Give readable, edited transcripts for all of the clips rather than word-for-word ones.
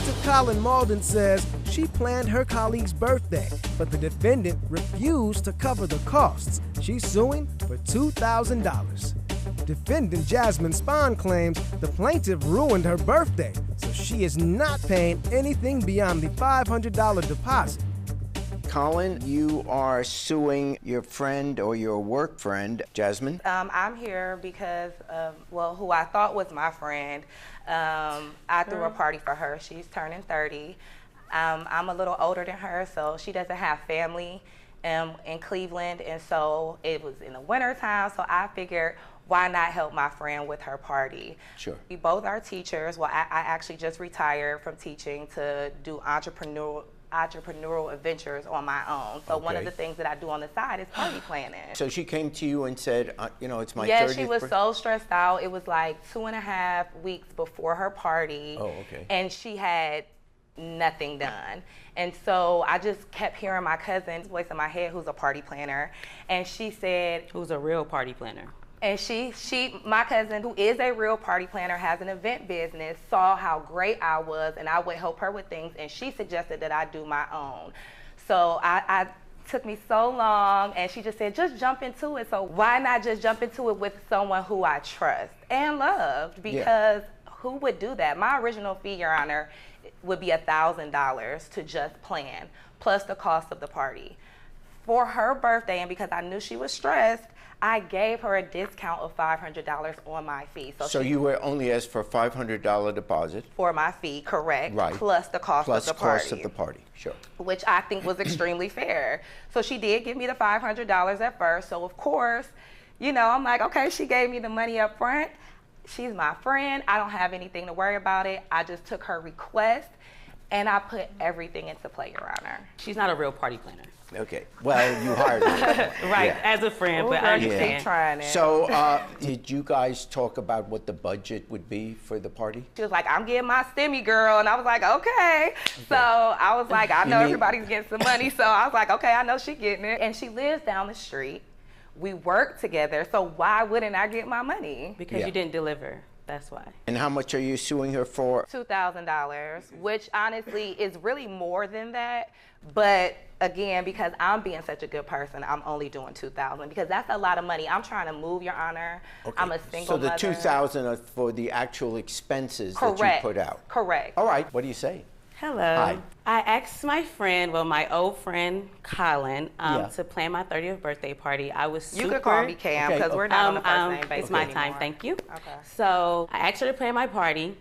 Plaintiff Collyn Malden says she planned her colleague's birthday, but the defendant refused to cover the costs. She's suing for $2,000. Defendant Jassimine Spahn claims the plaintiff ruined her birthday, so she is not paying anything beyond the $500 deposit. Collyn, you are suing your friend or your work friend, Jassimine. I'm here because of, well, who I thought was my friend. I threw a party for her. She's turning 30. I'm a little older than her, so she doesn't have family in Cleveland, and so it was in the winter time, so I figured, why not help my friend with her party? Sure. We both are teachers. Well, I actually just retired from teaching to do entrepreneurial adventures on my own. So one of the things that I do on the side is party planning. So she came to you and said, you know, it's my 30th Yeah, she was so stressed out. It was like 2.5 weeks before her party. Oh, okay. And she had nothing done. And so I just kept hearing my cousin's voice in my head, who's a party planner. And she said, who's a real party planner? And my cousin, who is a real party planner, has an event business, saw how great I was, and I would help her with things, and she suggested that I do my own. So I took me so long, and she just said, just jump into it. So why not just jump into it with someone who I trust and loved? Because who would do that? My original fee, Your Honor, would be $1,000 to just plan, plus the cost of the party. For her birthday, and because I knew she was stressed, I gave her a discount of $500 on my fee. So you were only asked for a $500 deposit. For my fee, correct. Right. Plus the cost of the party. Plus cost of the party, sure. Which I think was extremely fair. So she did give me the $500 at first. So of course, you know, I'm like, okay, she gave me the money up front. She's my friend. I don't have anything to worry about it. I just took her request and I put everything into play, Your Honor. She's not a real party planner. Okay, well, you hired her. Right, as a friend, but I understand. Keep trying it. So did you guys talk about what the budget would be for the party? She was like, I'm getting my STEMI, girl. And I was like, okay. So I was like, I know everybody's getting some money. So I was like, okay, I know she's getting it. And she lives down the street. We work together. So why wouldn't I get my money? Because you didn't deliver. That's why. And how much are you suing her for? $2,000, which honestly is really more than that. But again, because I'm being such a good person, I'm only doing $2,000 because that's a lot of money. I'm trying to move, Your Honor. Okay. I'm a single mother. So the $2,000 are for the actual expenses that you put out. Correct. All right. What do you say? Hello. Hi. I asked my friend, well, my old friend, Collyn, to plan my 30th birthday party. I was super... You could call me Cam, because we're not on the first name basis It's my anymore. time, thank you. Okay. So I asked her to plan my party.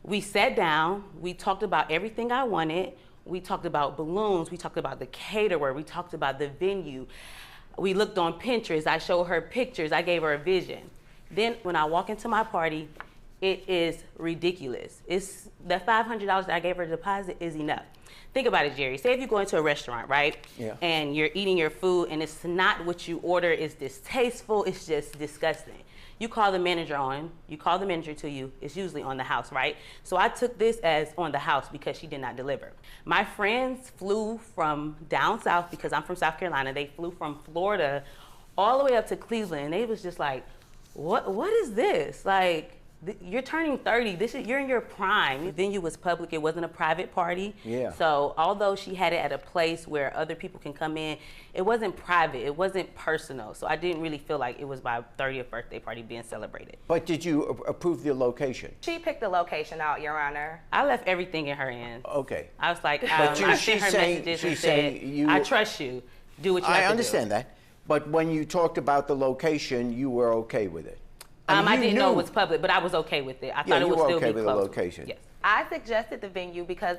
We sat down. We talked about everything I wanted. We talked about balloons. We talked about the caterer. We talked about the venue. We looked on Pinterest. I showed her pictures. I gave her a vision. Then when I walk into my party, it is ridiculous. It's the $500 that I gave her deposit is enough. Think about it, Jerry. Say if you go into a restaurant, right? Yeah. And you're eating your food and it's not what you order, it's distasteful, it's just disgusting. You call the manager to you, it's usually on the house, right? So I took this as on the house because she did not deliver. My friends flew from down south, because I'm from South Carolina, they flew from Florida all the way up to Cleveland. And they was just like, what is this? Like, you're turning 30, you're in your prime. The venue was public, it wasn't a private party. Yeah. So although she had it at a place where other people can come in, it wasn't private, it wasn't personal. So I didn't really feel like it was my 30th birthday party being celebrated. But did you approve the location? She picked the location out, Your Honor. I left everything in her hands. Okay. I was like, But I sent her messages and said, I trust you, do what you have to do. I understand that. But when you talked about the location, you were okay with it? I didn't know it was public, but I was okay with it. I thought it would still be close. You were okay with the location? Yes. I suggested the venue because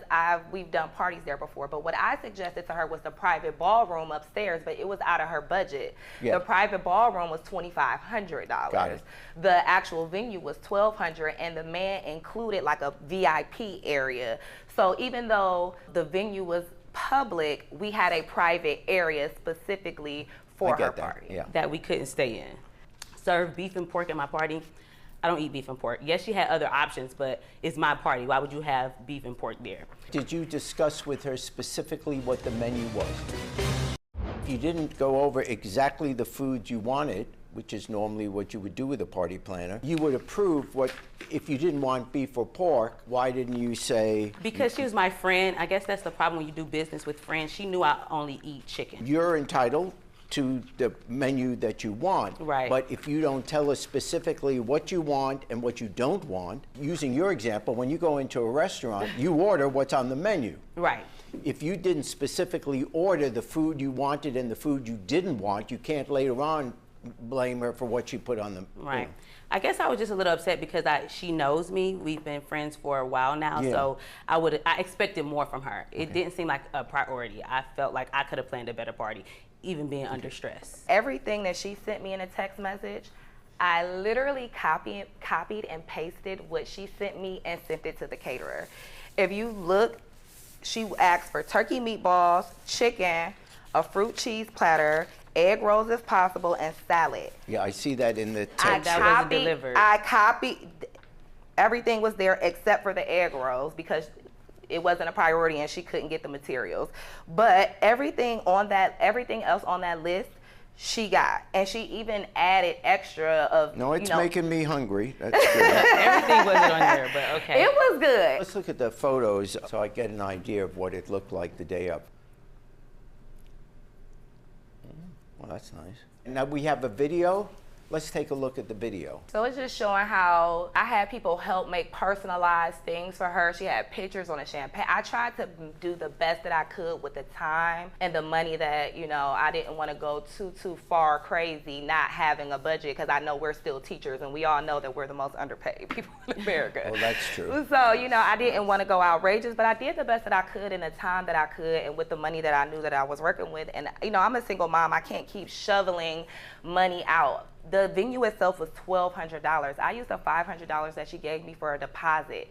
we've done parties there before, but what I suggested to her was the private ballroom upstairs, but it was out of her budget. Yeah. The private ballroom was $2,500. Got it. The actual venue was $1,200, and the man included like a VIP area. So even though the venue was public, we had a private area specifically for her party. That we couldn't stay in. Serve beef and pork at my party. I don't eat beef and pork. Yes, she had other options, but it's my party. Why would you have beef and pork there? Did you discuss with her specifically what the menu was? You didn't go over exactly the food you wanted. which is normally what you would do with a party planner. You would approve what, if you didn't want beef or pork, why didn't you say? Because she was my friend. I guess that's the problem when you do business with friends. She knew I only eat chicken. You're entitled to the menu that you want. Right. But if you don't tell us specifically what you want and what you don't want, using your example, when you go into a restaurant, you order what's on the menu. Right. If you didn't specifically order the food you wanted and the food you didn't want, you can't later on blame her for what she put on the Right. You know. I guess I was just a little upset because she knows me. We've been friends for a while now, Yeah. so I expected more from her. It didn't seem like a priority. I felt like I could have planned a better party, even being under stress. Everything that she sent me in a text message, I literally copied and pasted what she sent me and sent it to the caterer. If you look, she asked for turkey meatballs, chicken, a fruit cheese platter, egg rolls if possible, and salad. Yeah, I see that in the text. That wasn't delivered. I copied, everything was there except for the egg rolls because it wasn't a priority and she couldn't get the materials. But everything else on that list, she got. And she even added extra of, No, it's making me hungry. That's good. Everything wasn't on there, but okay. It was good. Let's look at the photos so I get an idea of what it looked like the day of. Well, that's nice. Now we have a video. Let's take a look at the video. So it's just showing how I had people help make personalized things for her. She had pictures on the champagne. I tried to do the best that I could with the time and the money that, I didn't want to go too far crazy not having a budget because I know we're still teachers and we all know that we're the most underpaid people in America. Well, that's true. So, I didn't want to go outrageous, but I did the best that I could in the time that I could and with the money that I knew that I was working with. And, I'm a single mom. I can't keep shoveling money out. The venue itself was $1,200. I used the $500 that she gave me for a deposit.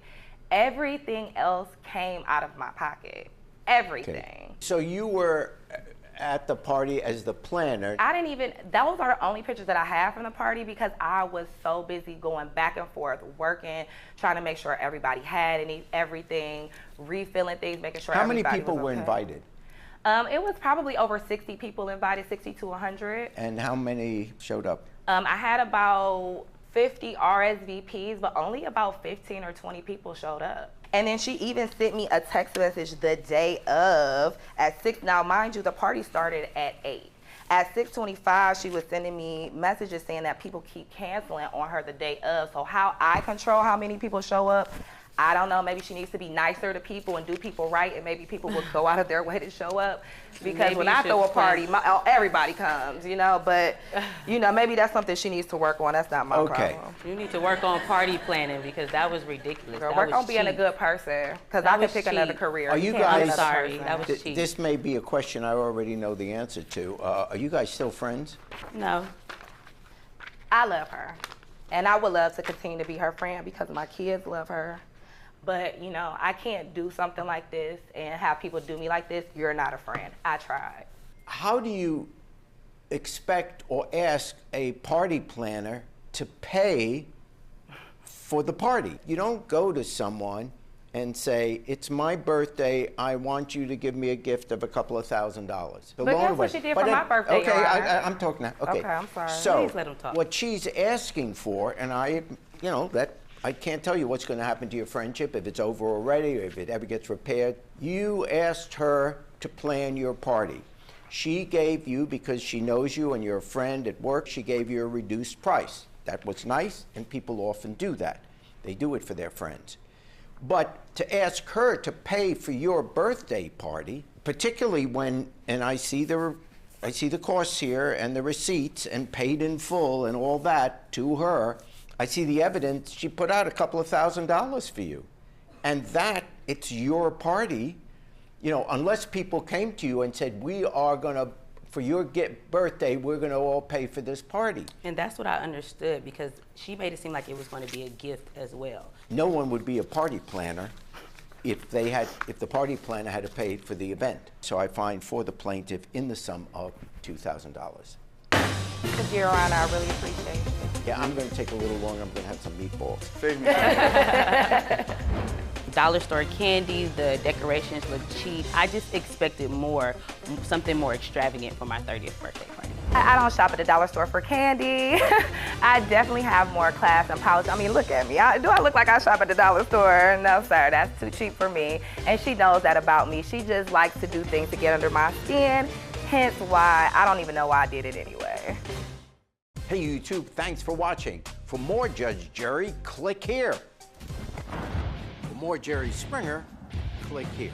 Everything else came out of my pocket. Everything. Okay. So you were at the party as the planner. Those are the only pictures that I have from the party because I was so busy going back and forth, working, trying to make sure everybody had everything, refilling things, making sure How many everybody people was were okay. invited? It was probably over 60 people invited, 60 to 100. And how many showed up? I had about 50 RSVPs, but only about 15 or 20 people showed up. And then she even sent me a text message the day of at 6. Now, mind you, the party started at 8. At 6:25, she was sending me messages saying that people keep canceling on her the day of. So how I control how many people show up, I don't know. Maybe she needs to be nicer to people and do people right, and maybe people will go out of their way to show up. Because Maybe when you I should throw a plan. party, everybody comes, But, maybe that's something she needs to work on. That's not my problem. You need to work on party planning because that was ridiculous. Girl, That work was on being a cheap. good person, because That I can was pick another cheap. career. Are you can't be guys- another Sorry, person. that was cheap. This may be a question I already know the answer to. Are you guys still friends? No. I love her, and I would love to continue to be her friend because my kids love her. But, I can't do something like this and have people do me like this. You're not a friend. I tried. How do you expect or ask a party planner to pay for the party? You don't go to someone and say, it's my birthday, I want you to give me a gift of a couple of $1,000. But that's what she did for my birthday, Okay, Ron. I'm talking now. Okay, I'm sorry. So, Please let him talk. what she's asking for, and I can't tell you what's going to happen to your friendship, if it's over already or if it ever gets repaired. You asked her to plan your party. She gave you, because she knows you and you're a friend at work, she gave you a reduced price. That was nice, and people often do that. They do it for their friends. But to ask her to pay for your birthday party, particularly when, and I see the costs here and the receipts and paid in full and all that to her, I see the evidence. She put out a couple of $1,000s for you. And that, it's your party. Unless people came to you and said, we are going to, for your birthday, we're going to all pay for this party. And that's what I understood because she made it seem like it was going to be a gift as well. No one would be a party planner if the party planner had to pay for the event. So I find for the plaintiff in the sum of $2,000. Because you're on, I really appreciate it. Yeah, I'm going to take a little longer. I'm going to have some meatballs. Save me. Dollar store candy, the decorations look cheap. I just expected more, something more extravagant for my 30th birthday party. I don't shop at the dollar store for candy. I definitely have more class and polish. I mean, look at me. Do I look like I shop at the dollar store? No, sir, that's too cheap for me. And she knows that about me. She just likes to do things to get under my skin, hence why I don't even know why I did it anyway. Hey YouTube, thanks for watching. For more Judge Jerry, click here. For more Jerry Springer, click here.